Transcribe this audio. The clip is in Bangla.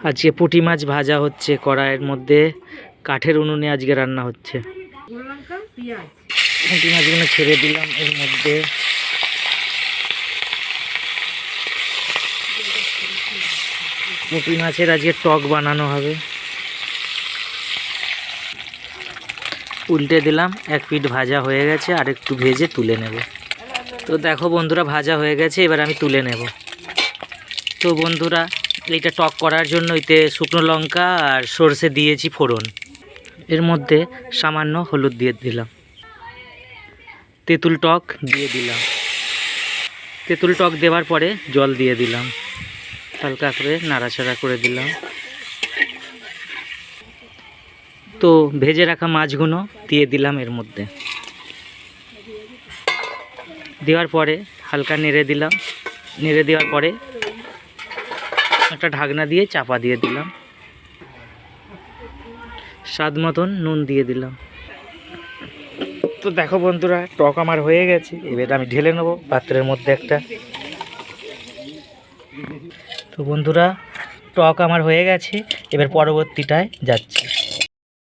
আজকে পুঁটি মাছ ভাজা হচ্ছে কড়াইয়ের মধ্যে, কাঠের উনুনে আজকে রান্না হচ্ছে। পুঁটি মাছগুলো ছেড়ে দিলাম এর মধ্যে। পুঁটি মাছের আজকে টক বানানো হবে। উল্টে দিলাম, এক পিঠ ভাজা হয়ে গেছে, আর একটু ভেজে তুলে নেব। তো দেখো বন্ধুরা, ভাজা হয়ে গেছে, এবার আমি তুলে নেব। তো বন্ধুরা, এইটা টক করার জন্য এতে শুকনো লঙ্কা আর সরষে দিয়েছি ফোড়ন। এর মধ্যে সামান্য হলুদ দিয়ে দিলাম, তেঁতুল টক দিয়ে দিলাম। তেঁতুল টক দেওয়ার পরে জল দিয়ে দিলাম, হালকা করে নাড়াচাড়া করে দিলাম। তো ভেজে রাখা মাছগুলো দিয়ে দিলাম এর মধ্যে। দেওয়ার পরে হালকা নেড়ে দিলাম। নেড়ে দেওয়ার পরে একটা ঢাকনা দিয়ে চাপা দিয়ে দিলাম। স্বাদ মতন নুন দিয়ে দিলাম। তো দেখো বন্ধুরা, টক আমার হয়ে গেছে, এবার আমি ঢেলে নেব পাত্রের মধ্যে একটা। তো বন্ধুরা, টক আমার হয়ে গেছে, এবার পরবর্তীটায় যাচ্ছি।